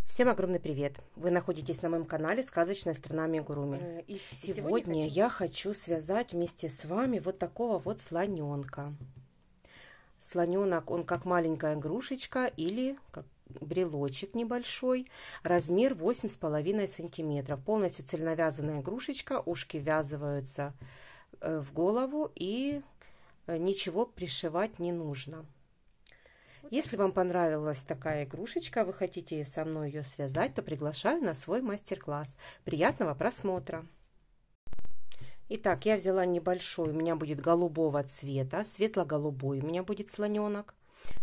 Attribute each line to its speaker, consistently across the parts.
Speaker 1: Всем огромный привет! Вы находитесь на моем канале «Сказочная страна Амигуруми». И сегодня я хочу связать вместе с вами вот такого вот слоненка. Слоненок, он как маленькая игрушечка или как брелочек небольшой, размер 8,5 сантиметров. Полностью цельновязанная игрушечка, ушки ввязываются в голову и ничего пришивать не нужно. Если вам понравилась такая игрушечка, вы хотите со мной ее связать, то приглашаю на свой мастер-класс. Приятного просмотра! Итак, я взяла небольшой, у меня будет голубого цвета, светло-голубой у меня будет слоненок.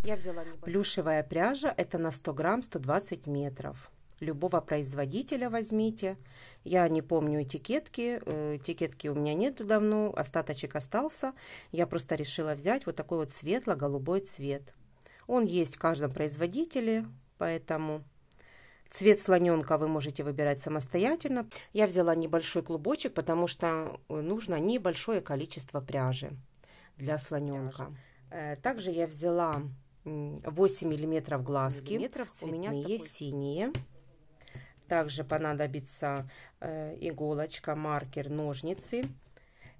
Speaker 1: Я взяла плюшевая пряжа, это на 100 грамм 120 метров. Любого производителя возьмите. Я не помню этикетки, этикетки у меня нету давно, остаточек остался. Я просто решила взять вот такой вот светло-голубой цвет. Он есть в каждом производителе, поэтому цвет слоненка вы можете выбирать самостоятельно. Я взяла небольшой клубочек, потому что нужно небольшое количество пряжи для слоненка. Также я взяла 8 миллиметров глазки, у меня есть синие. Также понадобится иголочка, маркер, ножницы.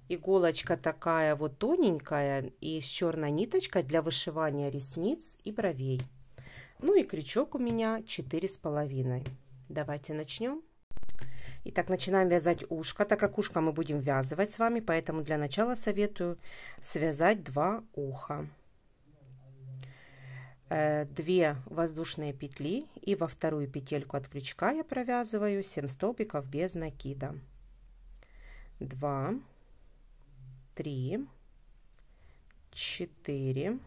Speaker 1: Иголочка такая вот тоненькая и с черной ниточкой для вышивания ресниц и бровей. Ну и крючок у меня 4,5. Давайте начнем. Итак, начинаем вязать ушко. Так как ушко мы будем вязывать с вами, поэтому для начала советую связать 2 уха. 2 воздушные петли, и во вторую петельку от крючка я провязываю 7 столбиков без накида. 2, 3, 4,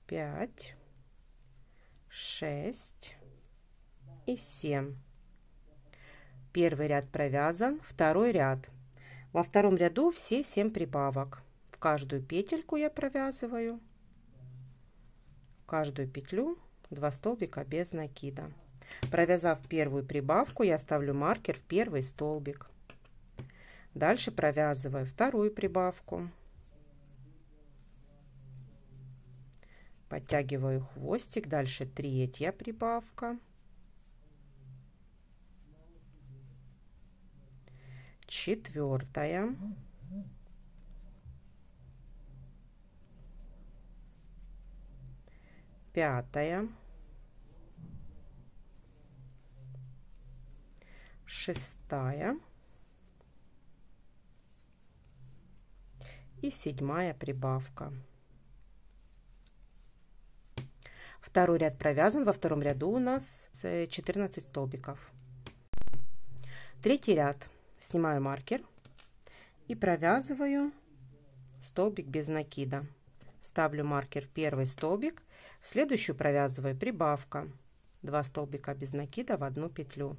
Speaker 1: 5, 6 и 7. Первый ряд провязан, второй ряд. Во втором ряду все 7 прибавок. В каждую петельку я провязываю, в каждую петлю 2 столбика без накида. Провязав первую прибавку, я ставлю маркер в первый столбик. Дальше провязываю вторую прибавку, подтягиваю хвостик, дальше третья прибавка, четвертая, пятая, шестая и 7-я прибавка. Второй ряд провязан, во втором ряду у нас 14 столбиков. Третий ряд. Снимаю маркер и провязываю столбик без накида. Ставлю маркер в первый столбик, в следующую провязываю прибавка 2 столбика без накида в одну петлю.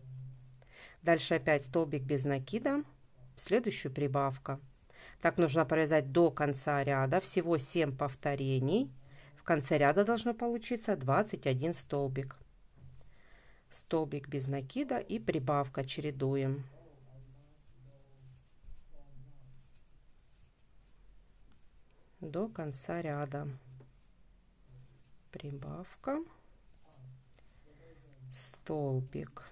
Speaker 1: Дальше опять столбик без накида, в следующую прибавка. Так нужно провязать до конца ряда, всего 7 повторений. В конце ряда должно получиться 21 столбик. Столбик без накида и прибавка чередуем. До конца ряда. Прибавка, столбик,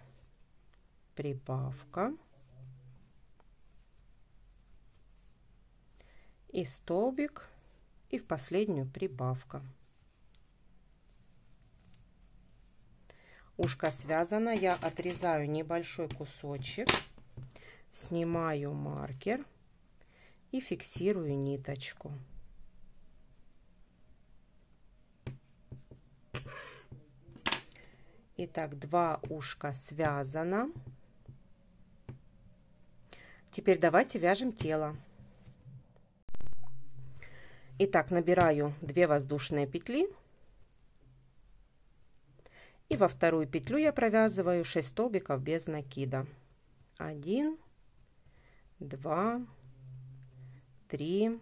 Speaker 1: прибавка и столбик, и в последнюю прибавка. Ушко связано, я отрезаю небольшой кусочек, снимаю маркер и фиксирую ниточку. Итак, 2 ушка связано. Теперь давайте вяжем тело. Итак, набираю 2 воздушные петли. И во вторую петлю я провязываю 6 столбиков без накида. 1, 2, 3,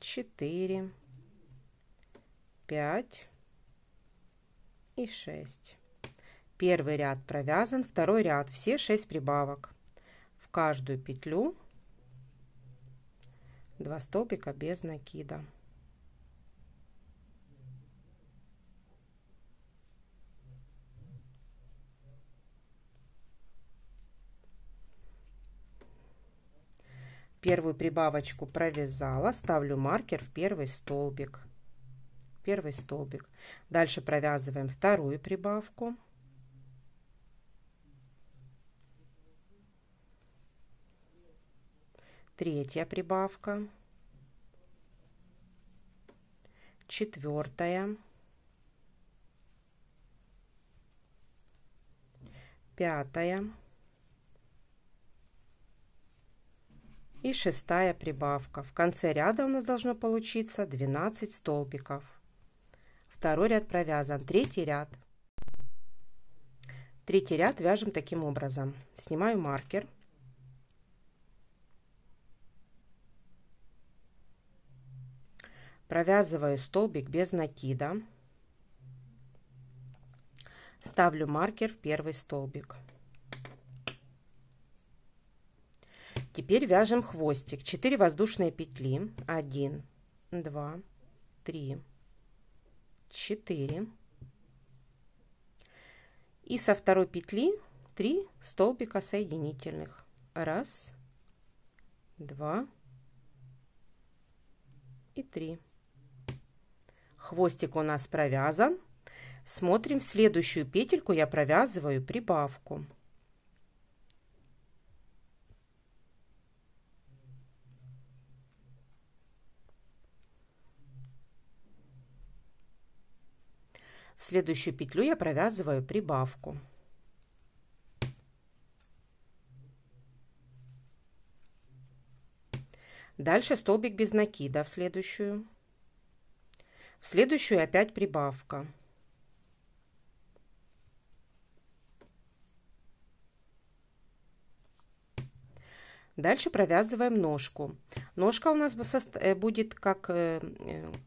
Speaker 1: 4, 5 и 6. Первый ряд провязан, второй ряд все 6 прибавок. В каждую петлю 2 столбика без накида. Первую прибавочку провязала, ставлю маркер в первый столбик. Дальше провязываем вторую прибавку. Третья прибавка. Четвертая. Пятая. И шестая прибавка. В конце ряда у нас должно получиться 12 столбиков. Второй ряд провязан. Третий ряд. Третий ряд вяжем таким образом. Снимаю маркер. Провязываю столбик без накида. Ставлю маркер в первый столбик. Теперь вяжем хвостик. 4 воздушные петли. 1, 2, 3, 4. И со второй петли 3 столбика соединительных. 1, 2 и 3. Хвостик у нас провязан. Смотрим, в следующую петельку я провязываю прибавку. В следующую петлю я провязываю прибавку. Дальше столбик без накида в следующую. В следующую опять прибавка. Дальше провязываем ножку. Ножка у нас будет как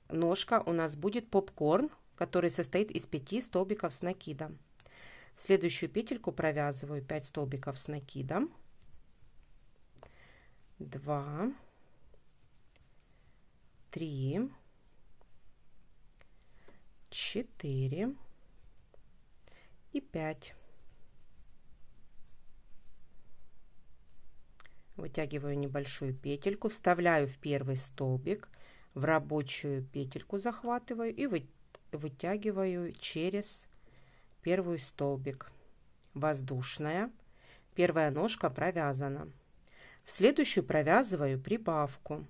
Speaker 1: ножка у нас будет попкорн, который состоит из 5 столбиков с накидом. В следующую петельку провязываю 5 столбиков с накидом. 2, 3, 4 и 5. Вытягиваю небольшую петельку, вставляю в первый столбик, в рабочую петельку захватываю и вытягиваю через первый столбик. Воздушная. Первая ножка провязана. В следующую провязываю прибавку.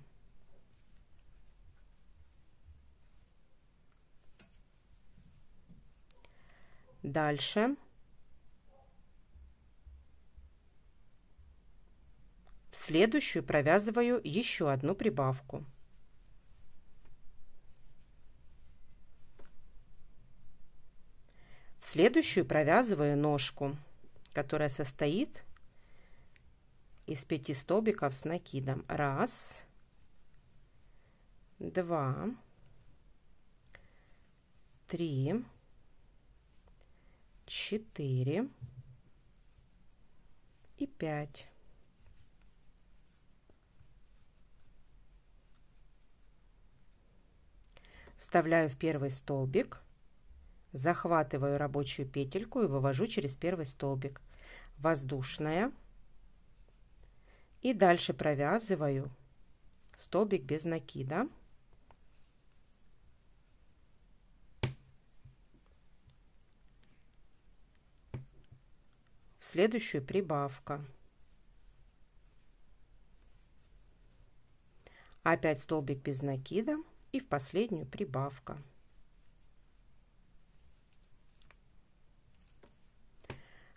Speaker 1: Дальше в следующую провязываю еще одну прибавку. В следующую провязываю ножку, которая состоит из 5 столбиков с накидом. 1, 2, 3, 4 и 5. Вставляю в первый столбик, захватываю рабочую петельку и вывожу через первый столбик. Воздушная. И дальше провязываю столбик без накида. В следующую прибавка. Опять столбик без накида и в последнюю прибавка.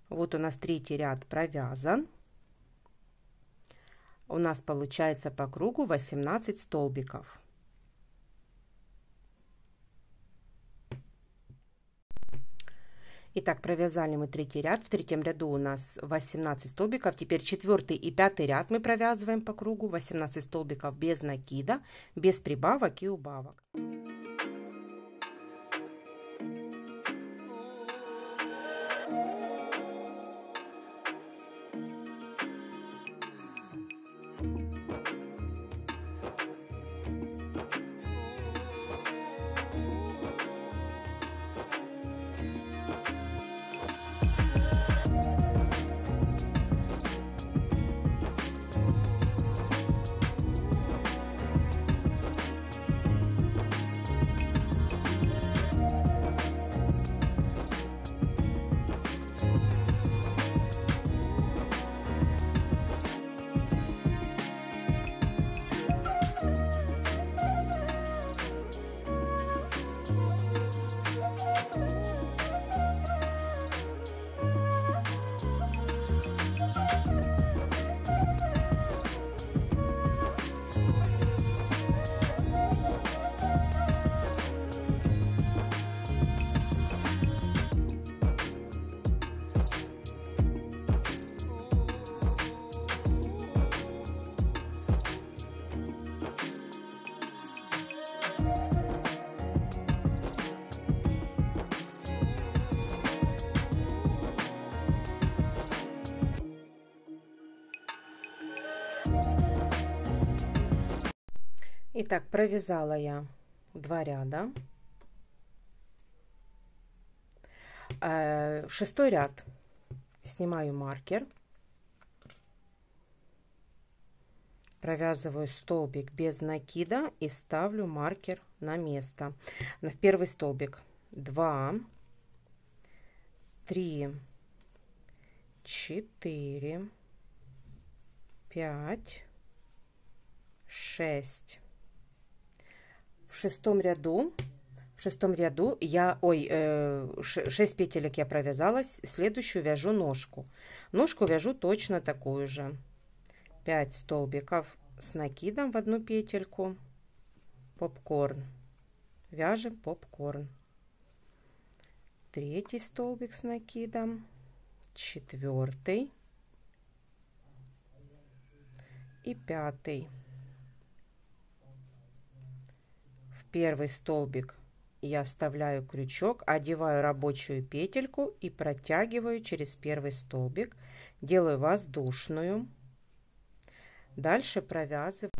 Speaker 1: Вот у нас третий ряд провязан. У нас получается по кругу 18 столбиков. Итак, провязали мы третий ряд. В третьем ряду у нас 18 столбиков. Теперь четвертый и пятый ряд мы провязываем по кругу. 18 столбиков без накида, без прибавок и убавок. Итак, провязала я 2 ряда. 6-й ряд. Снимаю маркер. Провязываю столбик без накида и ставлю маркер на место. В первый столбик 2, 3, 4, 5, 6. В шестом ряду я 6 петелек я провязала, следующую вяжу ножку. Ножку вяжу точно такую же. 5 столбиков с накидом в одну петельку, попкорн, вяжем попкорн. 3 столбик с накидом, 4 и 5. В первый столбик я вставляю крючок, одеваю рабочую петельку и протягиваю через первый столбик, делаю воздушную. Дальше провязываю.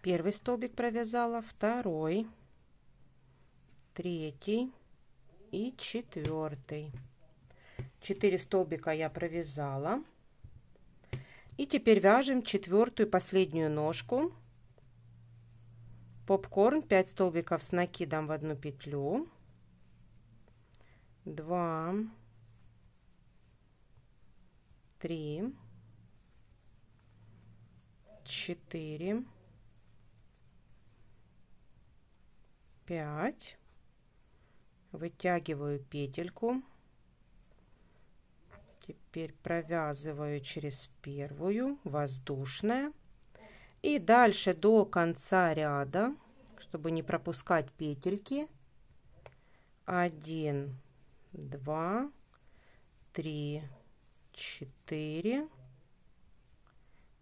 Speaker 1: Первый столбик провязала, второй, 3 и 4. 4 столбика я провязала. И теперь вяжем 4-ю последнюю ножку. Попкорн, 5 столбиков с накидом в одну петлю. 2, 3, 4, 5. Вытягиваю петельку. Теперь провязываю через первую, воздушная. И дальше до конца ряда, чтобы не пропускать петельки. 1, 2, 3, 4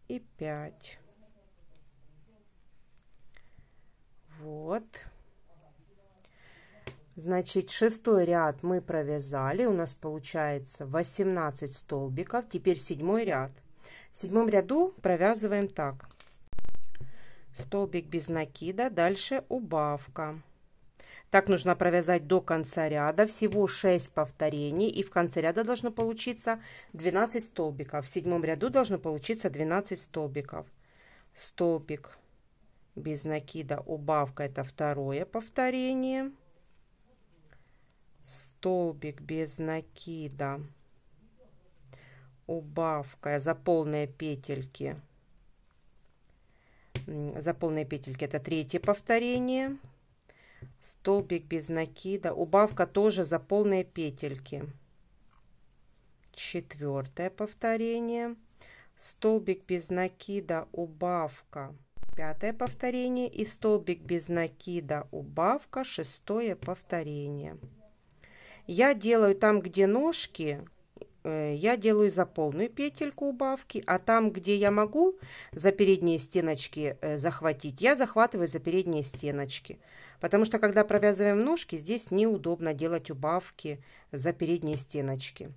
Speaker 1: и 5. Вот. Значит, 6-й ряд мы провязали. У нас получается 18 столбиков. Теперь 7-й ряд. В 7-м ряду провязываем так. Столбик без накида, дальше убавка. Так нужно провязать до конца ряда. Всего 6 повторений. И в конце ряда должно получиться 12 столбиков. В 7-м ряду должно получиться 12 столбиков. Столбик без накида, убавка, это второе повторение. Столбик без накида, убавка за полные петельки. За полные петельки это 3-е повторение. Столбик без накида, убавка тоже за полные петельки. 4-е повторение. Столбик без накида, убавка. 5-е повторение. И столбик без накида, убавка. 6-е повторение. Я делаю там, где ножки, я делаю за полную петельку убавки, а там, где я могу за передние стеночки захватить, я захватываю за передние стеночки. Потому что, когда провязываем ножки, здесь неудобно делать убавки за передние стеночки.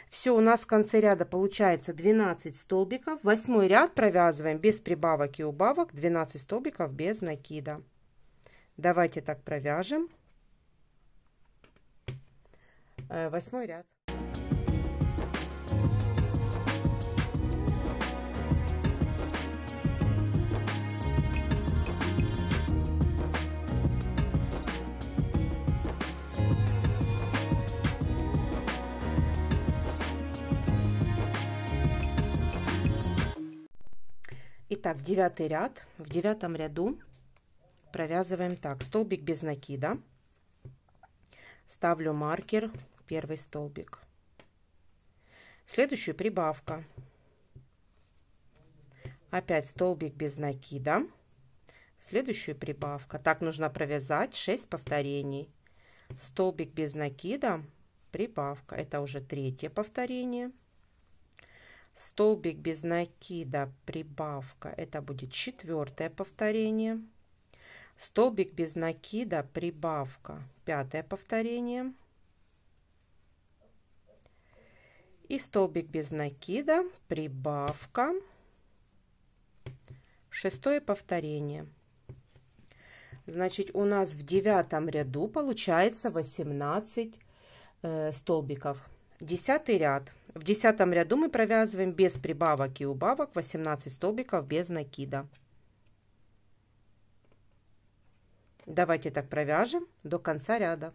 Speaker 1: Все, у нас в конце ряда получается 12 столбиков. 8-й ряд провязываем без прибавок и убавок, 12 столбиков без накида. Давайте так провяжем. 8-й ряд. Итак, 9-й ряд. В 9-м ряду провязываем так. Столбик без накида. Ставлю маркер, первый столбик. Следующую прибавка. Опять столбик без накида. Следующую прибавка. Так нужно провязать 6 повторений. Столбик без накида, прибавка. Это уже 3-е повторение. Столбик без накида, прибавка. Это будет 4-е повторение. Столбик без накида, прибавка. 5-е повторение. И столбик без накида, прибавка. 6 повторение. Значит, у нас в 9 ряду получается 18 столбиков. 10 ряд. В 10 ряду мы провязываем без прибавок и убавок 18 столбиков без накида. Давайте так провяжем до конца ряда.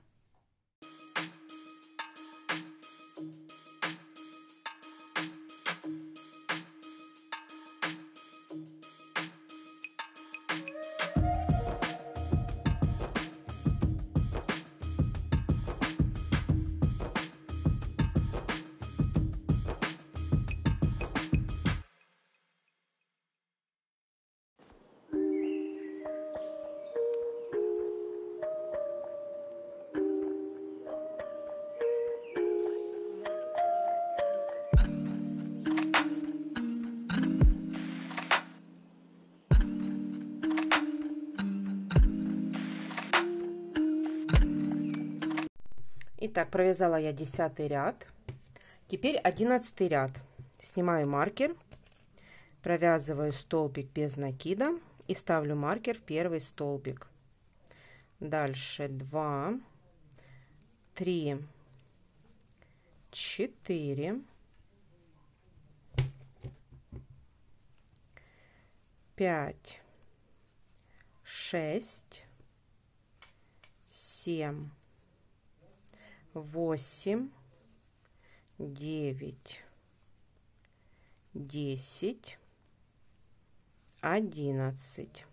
Speaker 1: Итак, провязала я 10 ряд. Теперь 11 ряд. Снимаю маркер, провязываю столбик без накида и ставлю маркер в первый столбик. Дальше 2, 3, 4, 5, 6, 7, 8, 9, 10, 11.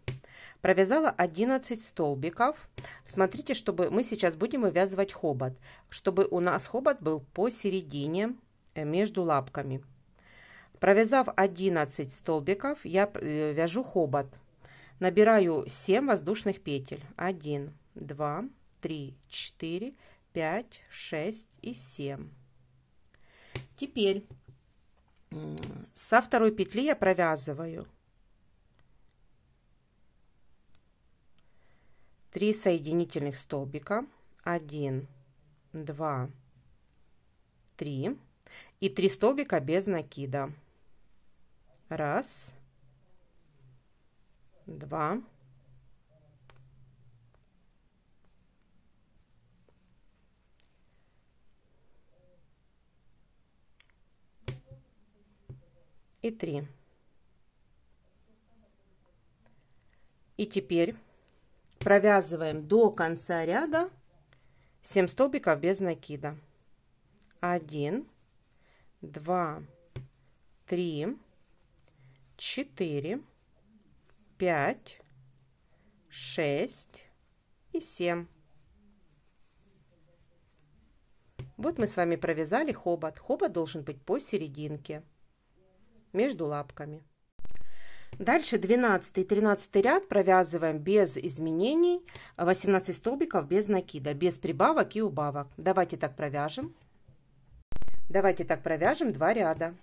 Speaker 1: Провязала 11 столбиков. Смотрите, чтобы мы сейчас будем вывязывать хобот, чтобы у нас хобот был посередине между лапками. Провязав 11 столбиков, я вяжу хобот. Набираю 7 воздушных петель. 1, 2, 3, 4, 5, 6 и 7. Теперь со второй петли я провязываю 3 соединительных столбика. 1, 2, 3 и 3 столбика без накида. 1, 2, 3. И теперь провязываем до конца ряда 7 столбиков без накида. 1, 2, 3, 4, 5, 6 и 7. Вот мы с вами провязали хобот. Хобот должен быть посерединке между лапками. Дальше 12 и 13 ряд провязываем без изменений 18 столбиков без накида, без прибавок и убавок. Давайте так провяжем. Давайте так провяжем 2 ряда.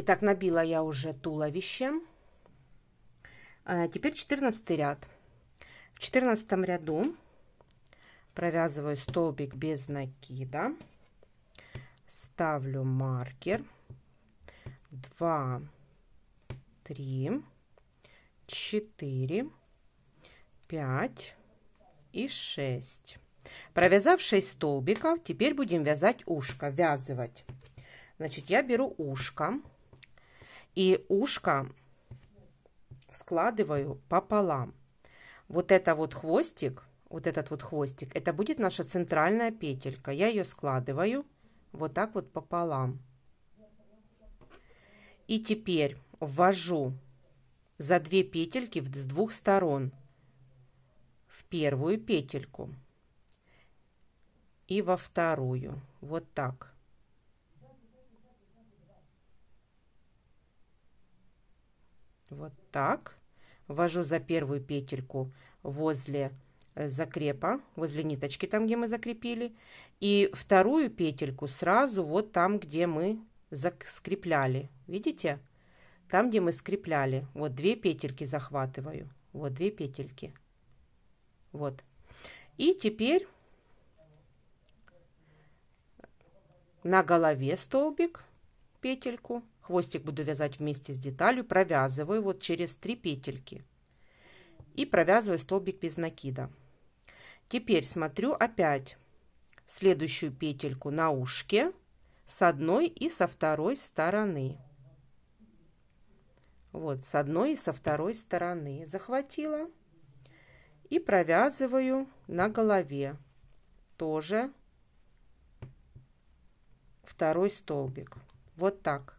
Speaker 1: Итак, набила я уже туловище. Теперь 14 ряд. В 14 ряду провязываю столбик без накида. Ставлю маркер. 2, 3, 4, 5 и 6. Провязав 6 столбиков, теперь будем вязать ушко, ввязывать. Значит, я беру ушко, и ушко складываю пополам. Вот это вот хвостик, вот этот вот хвостик, это будет наша центральная петелька. Я ее складываю вот так вот пополам. И теперь ввожу за 2 петельки с 2 сторон в первую петельку и во вторую. Вот так. Вот так. Ввожу за первую петельку возле закрепа, возле ниточки, там, где мы закрепили. И вторую петельку сразу вот там, где мы скрепляли. Видите? Там, где мы скрепляли. Вот 2 петельки захватываю. Вот 2 петельки. Вот. И теперь на голове столбик, петельку. Хвостик буду вязать вместе с деталью. Провязываю вот через 3 петельки. И провязываю столбик без накида. Теперь смотрю опять следующую петельку на ушке с одной и со второй стороны. Вот, с одной и со второй стороны захватила. И провязываю на голове тоже второй столбик. Вот так.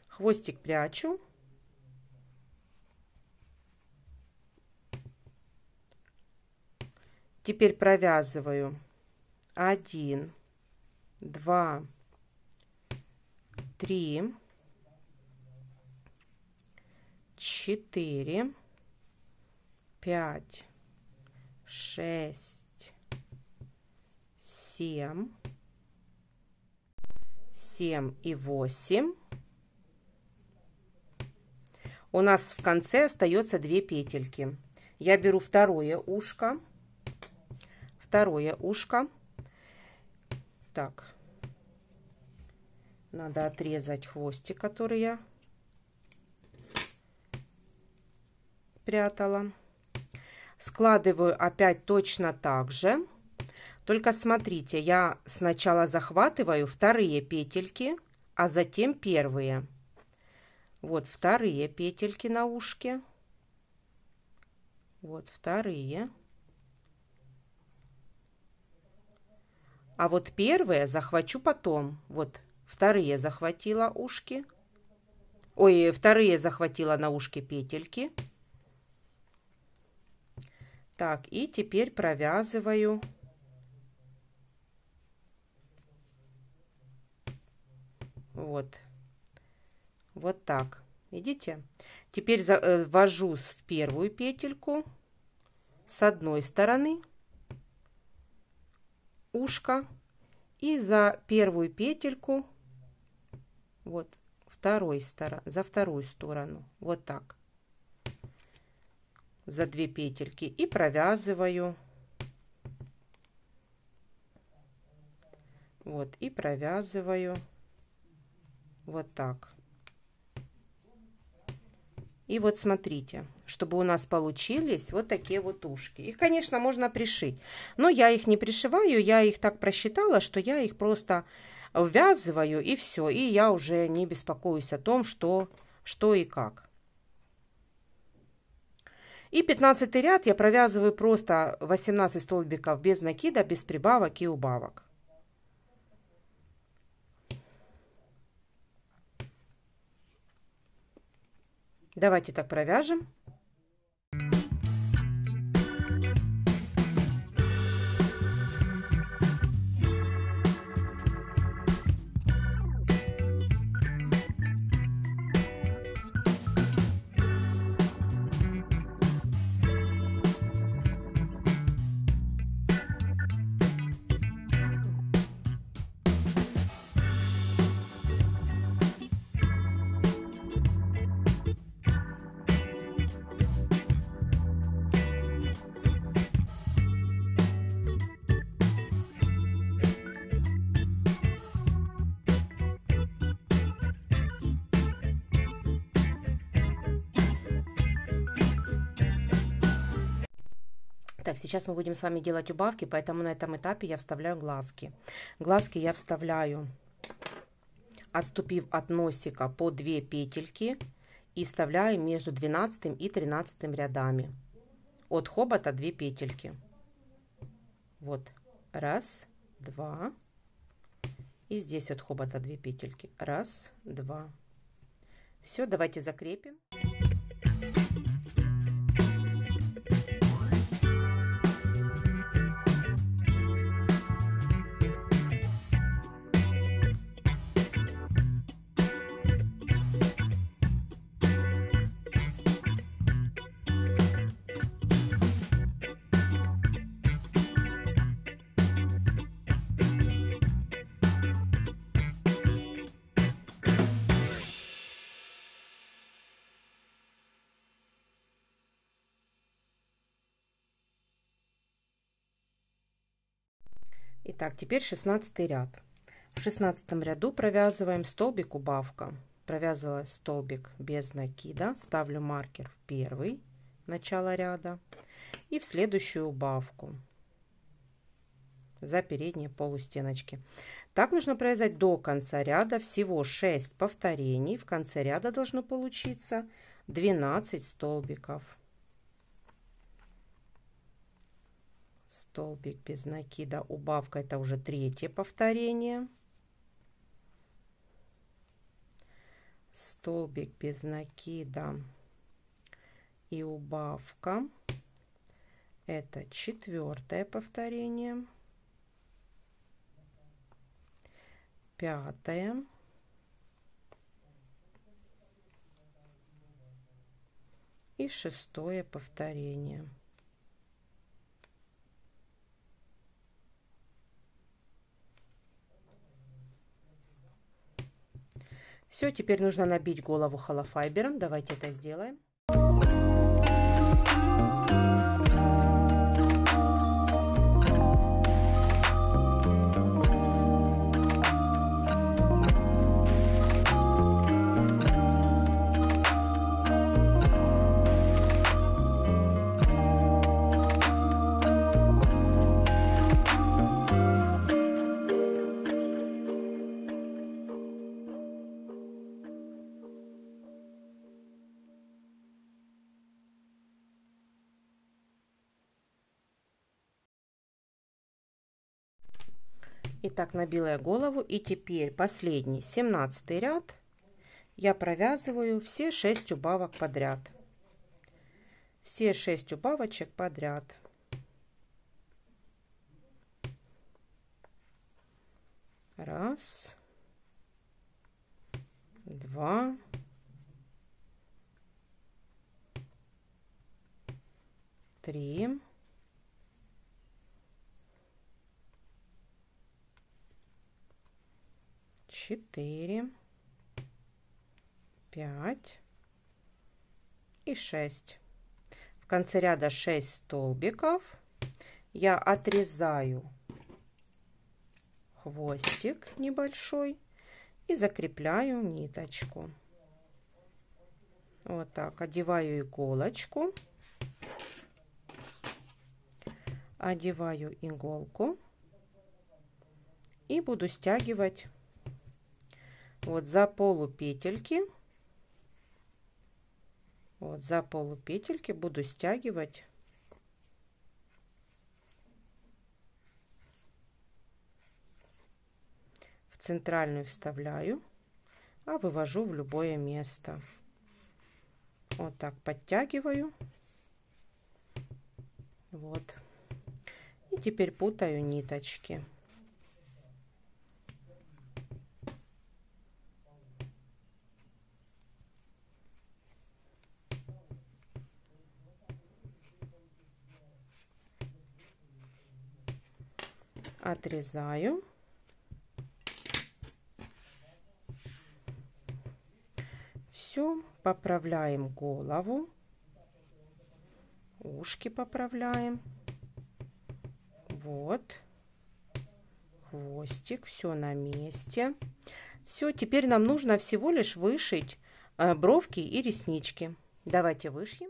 Speaker 1: Хвостик прячу. Теперь провязываю 1, 2, 3, 4, 5, 6, 7 и 8. У нас в конце остается 2 петельки. Я беру второе ушко. Так, надо отрезать хвостик, который я прятала. Складываю опять точно так же. Только смотрите, я сначала захватываю вторые петельки, а затем первые. Вот вторые петельки на ушке. Вот вторые. А вот первые захвачу потом. Вот вторые захватила ушки. Ой, вторые захватила на ушке петельки. Так, и теперь провязываю вот так. Видите? Теперь ввожу в первую петельку с одной стороны ушко и за первую петельку вот за вторую сторону. Вот так. За 2 петельки и провязываю. Вот, и провязываю вот так. И вот смотрите, чтобы у нас получились вот такие вот ушки. Их, конечно, можно пришить, но я их не пришиваю, я их так просчитала, что я их просто ввязываю и все. И я уже не беспокоюсь о том, что и как. И 15 ряд я провязываю просто 18 столбиков без накида, без прибавок и убавок. Давайте так провяжем. Так, сейчас мы будем с вами делать убавки, поэтому на этом этапе я вставляю глазки. Глазки я вставляю, отступив от носика по 2 петельки, и вставляю между 12 и 13 рядами. От хобота 2 петельки. Вот, раз, два. И здесь от хобота 2 петельки. Раз, два. Все, давайте закрепим. Итак, теперь 16 ряд. В 16 ряду провязываем столбик убавка. Провязывала столбик без накида, ставлю маркер в первый, начало ряда, и в следующую убавку за передние полустеночки. Так нужно провязать до конца ряда, всего 6 повторений. В конце ряда должно получиться 12 столбиков. Столбик без накида, убавка, это уже 3-е повторение. Столбик без накида и убавка, это 4-е повторение. 5-е. И 6-е повторение. Все, теперь нужно набить голову холофайбером. Давайте это сделаем. Итак, набила я голову, и теперь последний 17 ряд я провязываю все 6 убавок подряд. Все 6 убавочек подряд. Раз, два, три, 4, 5 и 6. В конце ряда 6 столбиков. Я отрезаю хвостик небольшой и закрепляю ниточку. Вот так. Одеваю иголочку. Одеваю иголку. И буду стягивать вот за полупетельки. Вот за полупетельки буду стягивать в центральную, вставляю, а вывожу в любое место. Вот так подтягиваю. Вот. И теперь путаю ниточки. Отрезаю. Все, поправляем голову, ушки поправляем. Вот, хвостик, все на месте. Все, теперь нам нужно всего лишь вышить бровки и реснички. Давайте вышьем.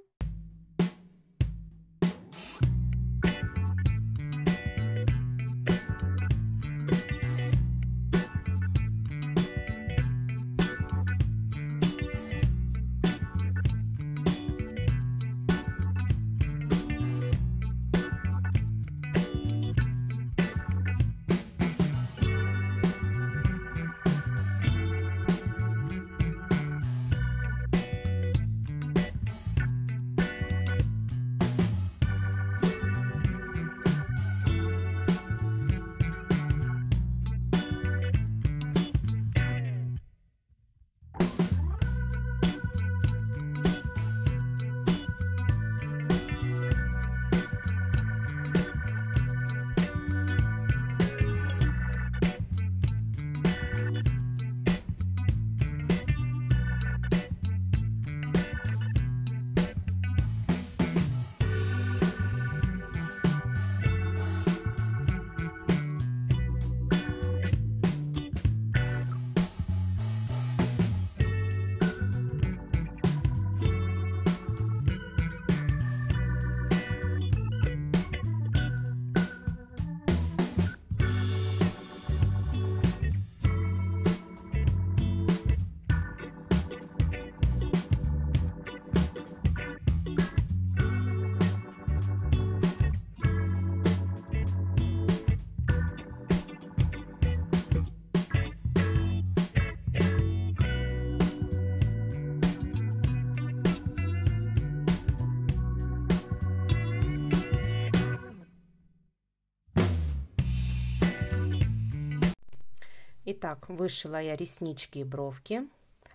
Speaker 1: Итак, вышила я реснички и бровки.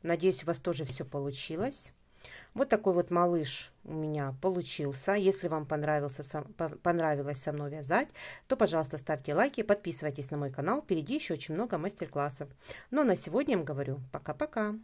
Speaker 1: Надеюсь, у вас тоже все получилось. Вот такой вот малыш у меня получился. Если вам понравилось со мной вязать, то, пожалуйста, ставьте лайки, подписывайтесь на мой канал. Впереди еще очень много мастер-классов. Ну а на сегодня я вам говорю пока-пока.